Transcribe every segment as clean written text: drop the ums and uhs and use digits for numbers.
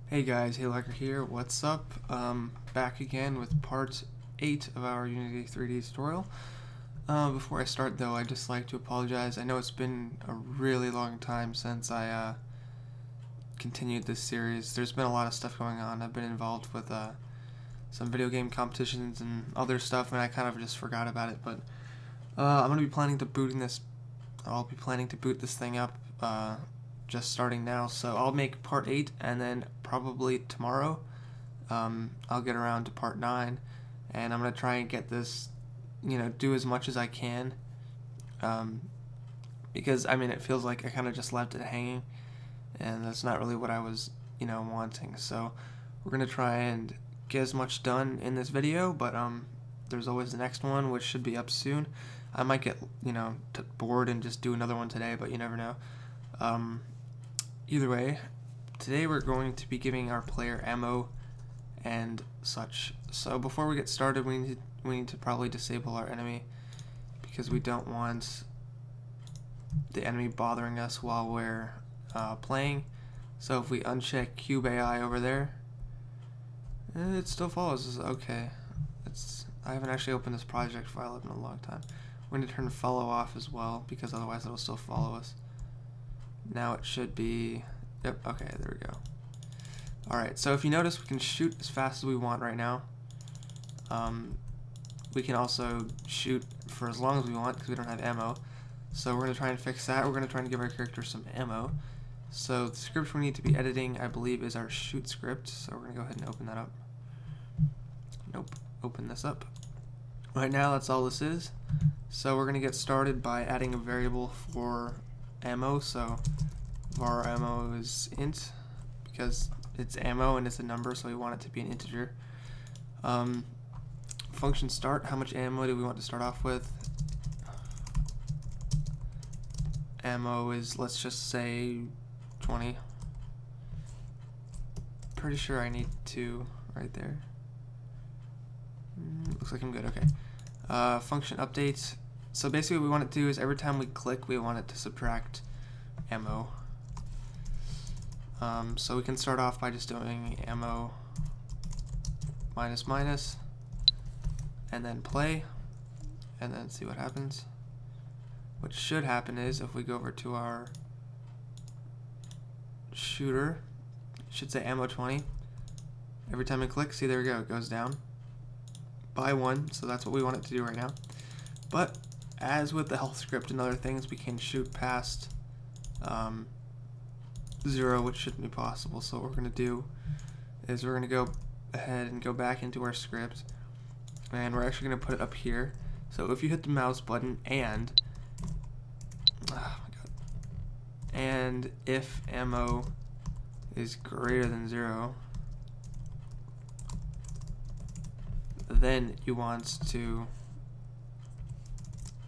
Hey guys, Haylacker here, what's up? Back again with part 8 of our Unity 3D tutorial. Before I start though, I'd just like to apologize. I know it's been a really long time since I continued this series. There's been a lot of stuff going on. I've been involved with some video game competitions and other stuff, and I kind of just forgot about it, but I'm going to be planning to I'll be planning to boot this thing up just starting now, so I'll make part 8, and then probably tomorrow I'll get around to part 9, and I'm going to try and get this, do as much as I can, because, I mean, it feels like I kind of just left it hanging, and that's not really what I was, wanting, so we're going to try and get as much done in this video, but there's always the next one, which should be up soon. I might get, bored and just do another one today, but you never know. Either way, today we're going to be giving our player ammo and such. So before we get started, we need to probably disable our enemy, because we don't want the enemy bothering us while we're playing. So if we uncheck cube AI over there, it still follows us. Okay, I haven't actually opened this project file up in a long time. We're going to turn follow off as well, because otherwise it'll still follow us. Now it should be, yep, okay, there we go. Alright, so if you notice, we can shoot as fast as we want right now. We can also shoot for as long as we want, because we don't have ammo. So we're going to try and fix that. We're going to try and give our character some ammo. So the script we need to be editing, I believe, is our shoot script. So we're going to go ahead and open that up. Nope, open this up. Right now, that's all this is. So we're going to get started by adding a variable for ammo. So var ammo is int, because it's ammo and it's a number, so we want it to be an integer. Function start, how much ammo do we want to start off with? Ammo is, let's just say 20. Pretty sure I need 2 right there. Looks like I'm good. Okay. Function update. So basically what we want it to do is every time we click, we want it to subtract ammo. So we can start off by just doing ammo minus minus, and then play, and then see what happens. What should happen is if we go over to our shooter, it should say ammo 20. Every time we click, see, there we go, it goes down by 1, so that's what we want it to do right now. But as with the health script and other things, we can shoot past 0, which shouldn't be possible. So what we're going to do is we're going to go ahead and go back into our script, and we're actually going to put it up here. So if you hit the mouse button and if ammo is greater than 0, then you want to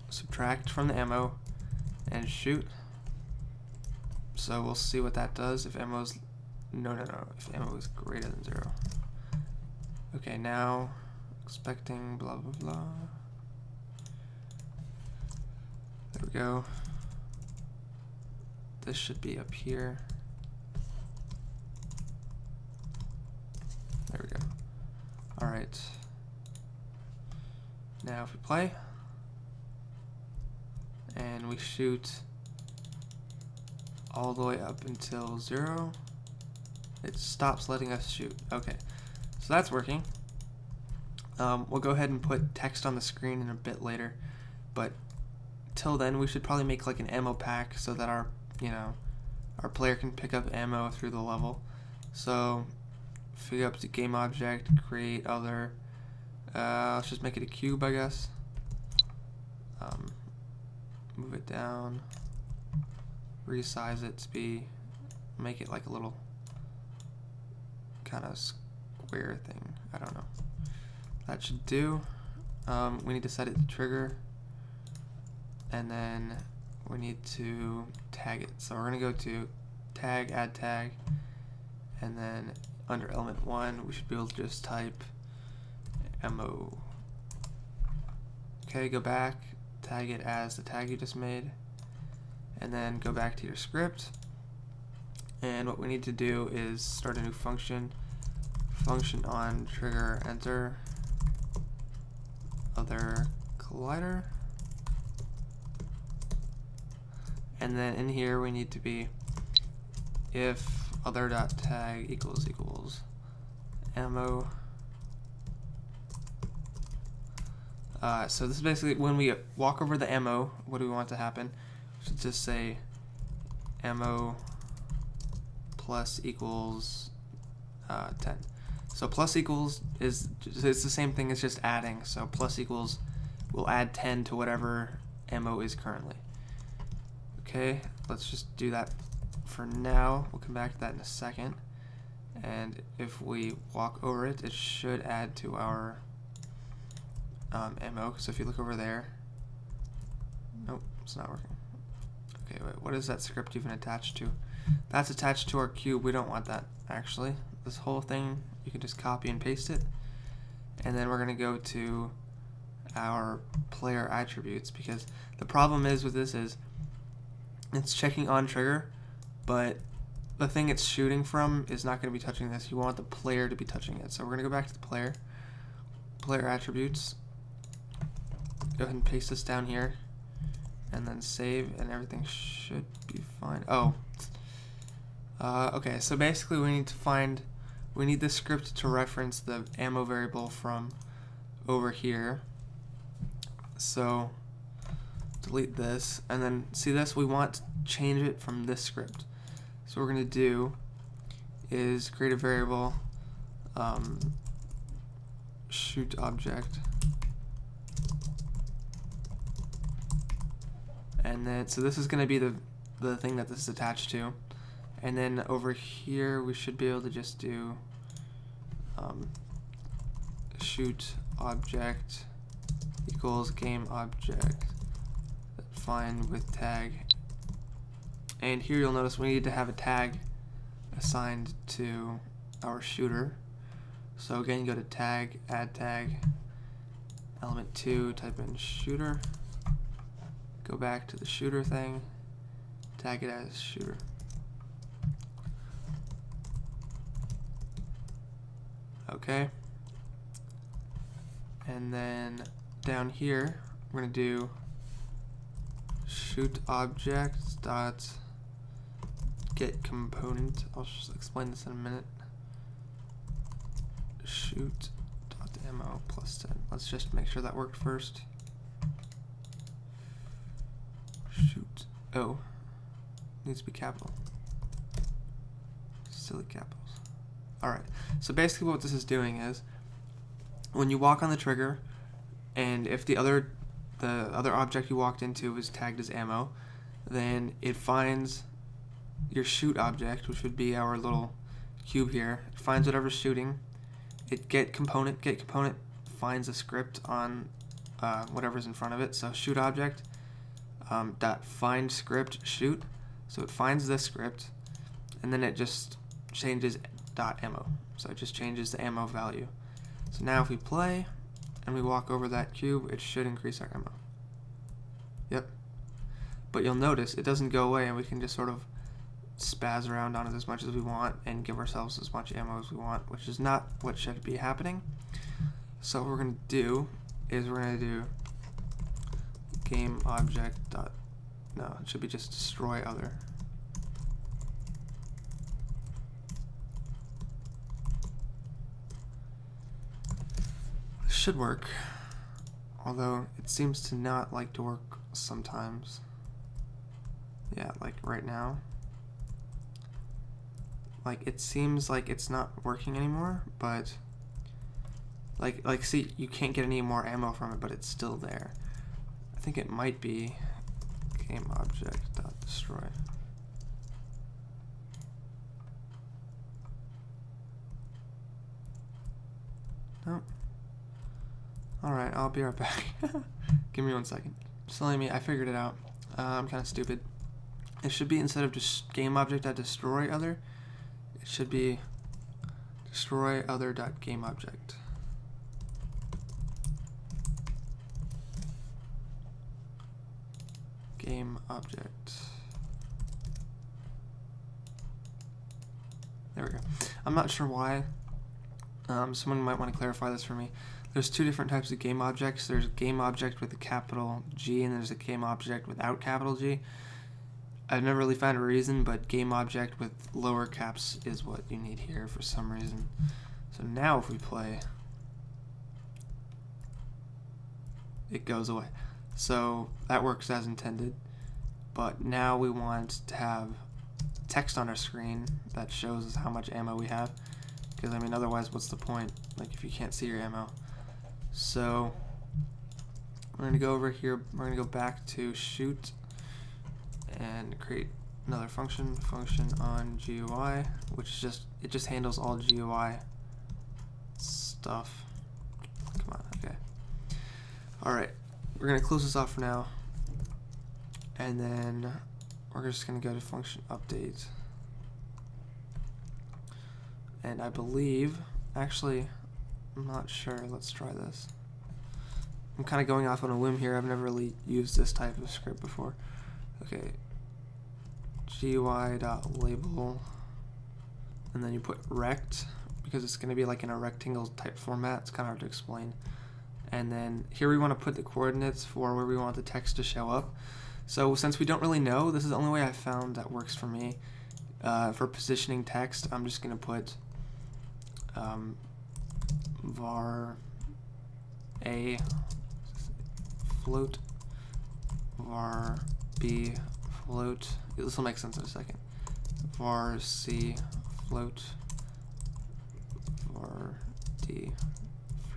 subtract from the ammo and shoot. So we'll see what that does if ammo's if ammo is greater than 0. Okay, now expecting blah blah blah. There we go. This should be up here. There we go. Alright. Now if we play and we shoot all the way up until 0, it stops letting us shoot. Okay, so that's working. We'll go ahead and put text on the screen in a bit later, but till then we should probably make like an ammo pack so that our player can pick up ammo through the level. So if we go up to game object, create other, let's just make it a cube, I guess. Move it down, resize it to make it like a little kind of square thing. I don't know. That should do. We need to set it to trigger, and then we need to tag it. So we're going to go to tag, add tag, and then under element 1 we should be able to just type ammo. Okay, go back, tag it as the tag you just made, and then go back to your script, And what we need to do is start a new function. Function on trigger enter other collider. And then in here we need to be if other.tag equals ammo. So this is basically when we walk over the ammo, what do we want to happen? We should just say ammo plus equals 10. So plus equals is it's the same thing as just adding. So plus equals will add 10 to whatever ammo is currently. Okay, let's just do that for now. We'll come back to that in a second. And if we walk over it, it should add to our ammo. So if you look over there, nope, it's not working. Okay, wait, what is that script even attached to? That's attached to our cube. We don't want that, actually. This whole thing, you can just copy and paste it. And then we're going to go to our player attributes, because the problem is with this is it's checking on trigger, but the thing it's shooting from is not going to be touching this. You want the player to be touching it. So we're going to go back to the player attributes, go ahead and paste this down here, and then save, and everything should be fine. Oh, okay, so basically we need this script to reference the ammo variable from over here. So delete this, and then see this, we want to change it from this script. So what we're going to do is create a variable shoot object, and then so this is going to be the thing that this is attached to, and then over here we should be able to just do shoot object equals game object find with tag. And here you'll notice we need to have a tag assigned to our shooter. So again, go to tag, add tag, element 2, type in shooter, go back to the shooter thing, tag it as shooter. Okay. And then down here, we're going to do shoot object dot get component. I'll just explain this in a minute. Shoot dot ammo plus 10. Let's just make sure that worked first. Shoot. Oh, needs to be capital. Silly capitals. Alright, so basically what this is doing is when you walk on the trigger, and if the other object you walked into is tagged as ammo, then it finds your shoot object, which would be our little cube here. It finds whatever's shooting. It get component finds a script on whatever's in front of it. So shoot object dot find script shoot. So it finds this script, and then it just changes dot ammo. So it just changes the ammo value. So now if we play and we walk over that cube, it should increase our ammo. Yep. But you'll notice it doesn't go away, and we can just sort of spaz around on it as much as we want and give ourselves as much ammo as we want, which is not what should be happening. So what we're going to do is we're going to do game object dot, no, it should be just destroy other. This should work, although it seems to not like to work sometimes. Yeah, like right now. Like it seems like it's not working anymore, but like see, you can't get any more ammo from it, but it's still there. I think it might be game object dot destroy. Nope. Alright, I'll be right back. Give me 1 second. Just letting me, I figured it out. I'm kind of stupid. It should be, instead of just game object dot destroy other, it should be destroy other dot game object. Game object. There we go. I'm not sure why. Someone might want to clarify this for me. There's two different types of game objects. There's a game object with a capital G, and there's a game object without capital G. I've never really found a reason, but game object with lower caps is what you need here for some reason. So now if we play, it goes away. So that works as intended. But now we want to have text on our screen that shows us how much ammo we have. Because, I mean, otherwise, what's the point? Like, if you can't see your ammo. So, we're going to go over here. We're going to go back to shoot and create another function on GUI, which is just, it just handles all GUI stuff. Come on, okay. Alright, we're going to close this off for now. And then we're just going to go to function update. And I believe, actually, I'm not sure. Let's try this. I'm kind of going off on a whim here. I've never really used this type of script before. Okay. GUI.label. And then you put rect, because it's going to be like in a rectangle type format. It's kind of hard to explain. And then here we want to put the coordinates for where we want the text to show up. So since we don't really know, this is the only way I found that works for me. For positioning text, I'm just going to put var a float, var b float. This will make sense in a second. Var c float, var d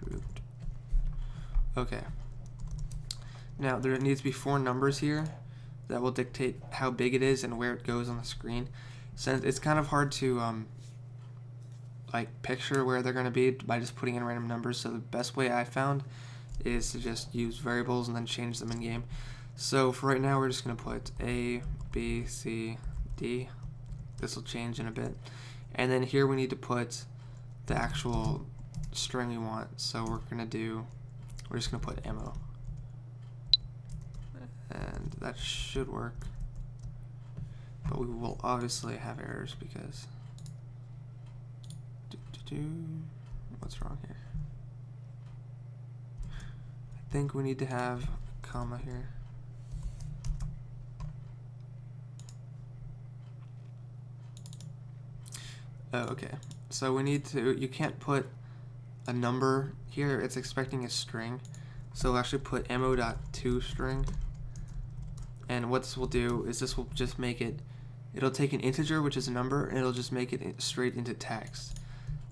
float. Okay. Now there needs to be 4 numbers here that will dictate how big it is and where it goes on the screen. Since it's kind of hard to like picture where they're going to be by just putting in random numbers, so the best way I found is to just use variables and then change them in game. So for right now we're just going to put A, B, C, D. This will change in a bit. And then here we need to put the actual string we want. So we're just going to put ammo. And that should work. But we will obviously have errors because what's wrong here? I think we need to have a comma here. Oh, okay. So we need to, you can't put a number here, it's expecting a string. So we'll actually put ammo.toString. And what this will do is this will just make it, it'll take an integer, which is a number, and it'll just make it straight into text.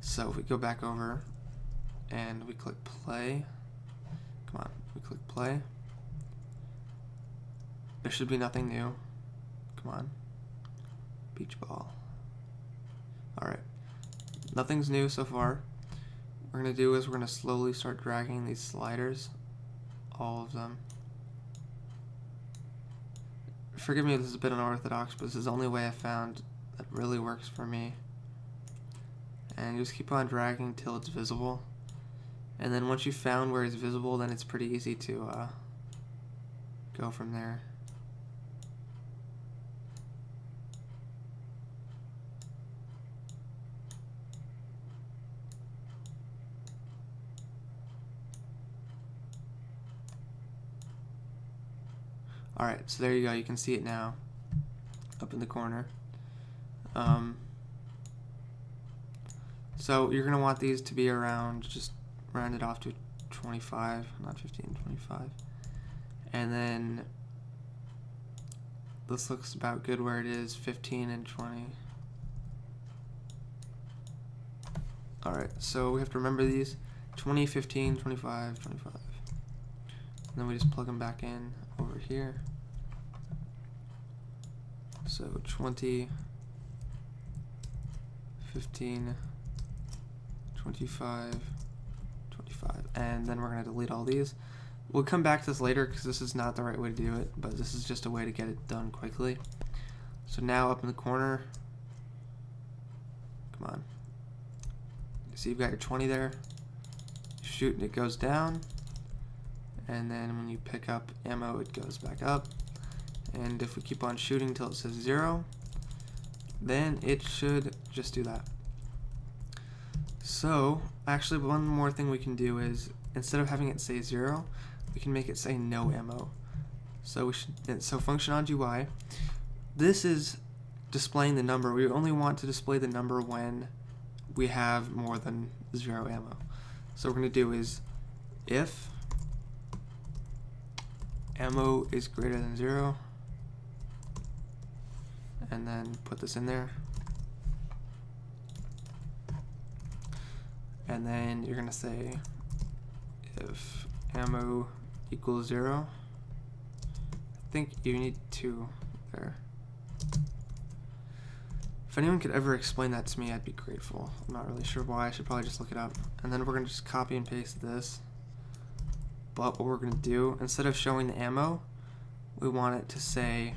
So if we go back over and we click play, come on, we click play, there should be nothing new. Come on, beach ball. Alright, nothing's new so far. What we're going to do is we're going to slowly start dragging these sliders, all of them. Forgive me if this is a bit unorthodox, but this is the only way I found that really works for me. And you just keep on dragging till it's visible. And then once you've found where it's visible, then it's pretty easy to go from there. Alright, so there you go, you can see it now, up in the corner. So you're going to want these to be around, just round it off to 25, not 15, 25. And then this looks about good where it is, 15 and 20. Alright, so we have to remember these, 20, 15, 25, 25. And then we just plug them back in over here. So 20, 15, 25, 25, and then we're going to delete all these. We'll come back to this later because this is not the right way to do it, but this is just a way to get it done quickly. So now up in the corner, come on, you see you've got your 20 there, you shoot and it goes down, and then when you pick up ammo it goes back up. And if we keep on shooting until it says 0, then it should just do that. So actually one more thing we can do is, instead of having it say 0, we can make it say no ammo. So function on GUI, this is displaying the number. We only want to display the number when we have more than 0 ammo. So what we're going to do is, if ammo is greater than 0, and then put this in there, and then you're going to say if ammo equals 0. I think you need 2 there. If anyone could ever explain that to me, I'd be grateful. I'm not really sure why. I should probably just look it up. And then we're going to just copy and paste this. But what we're going to do, instead of showing the ammo, we want it to say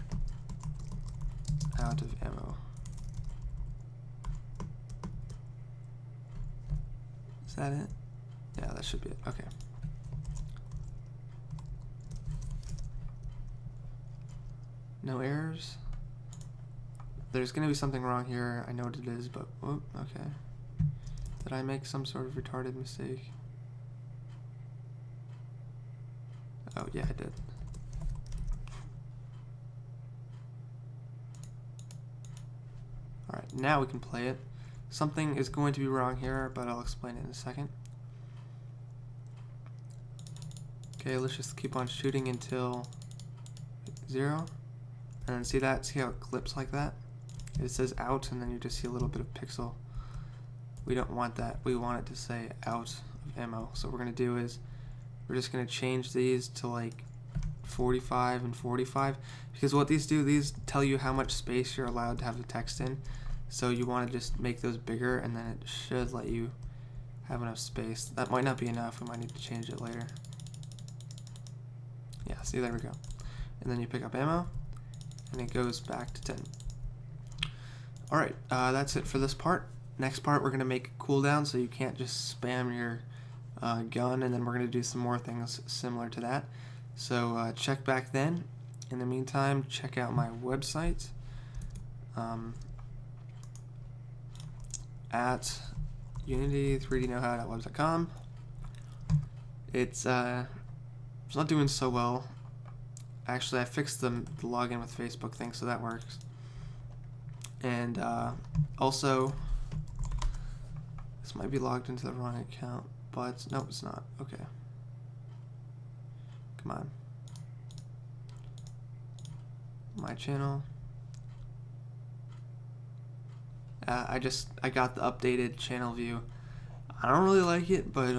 out of ammo. Is that it? Yeah, that should be it. Okay. No errors. There's going to be something wrong here. I know what it is, but whoop, okay. Did I make some sort of retarded mistake? Oh, yeah, I did. Alright, now we can play it. Something is going to be wrong here, but I'll explain it in a second. Okay, let's just keep on shooting until 0. And then see that? See how it clips like that? It says out, and then you just see a little bit of pixel. We don't want that. We want it to say out of ammo. So what we're going to do is, we're just going to change these to like 45 and 45. Because what these do, these tell you how much space you're allowed to have the text in. So you want to just make those bigger, and then it should let you have enough space. That might not be enough. We might need to change it later. Yeah, see, there we go. And then you pick up ammo, and it goes back to 10. Alright, that's it for this part. Next part, we're going to make a cooldown so you can't just spam your gun, and then we're going to do some more things similar to that. So check back then. In the meantime, check out my website at Unity3D.webs.com. It's not doing so well. Actually, I fixed the login with Facebook thing, so that works. And also, this might be logged into the wrong account, but no, it's not. Okay. Come on. My channel. I got the updated channel view. I don't really like it, but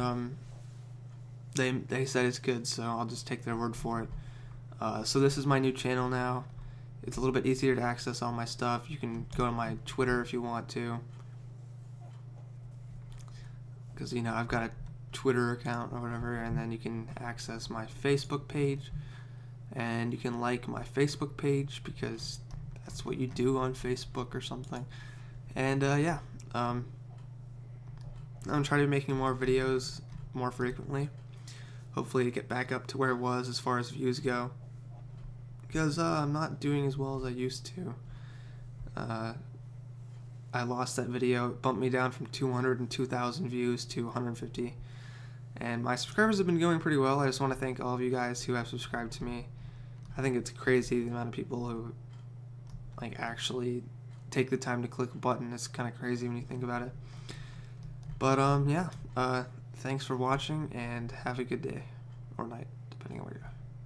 they said it's good, so I'll just take their word for it. So this is my new channel now. It's a little bit easier to access all my stuff. You can go to my Twitter if you want to, because you know I've got a Twitter account or whatever, and then you can access my Facebook page, and you can like my Facebook page because that's what you do on Facebook or something. And yeah, I'm trying to be making more videos more frequently, hopefully to get back up to where it was as far as views go, because I'm not doing as well as I used to. I lost that video. It bumped me down from 202,000 views to 150, and my subscribers have been going pretty well. I just want to thank all of you guys who have subscribed to me. I think it's crazy the amount of people who like actually take the time to click a button. It's kind of crazy when you think about it. But yeah, thanks for watching, and have a good day or night, depending on where you're at.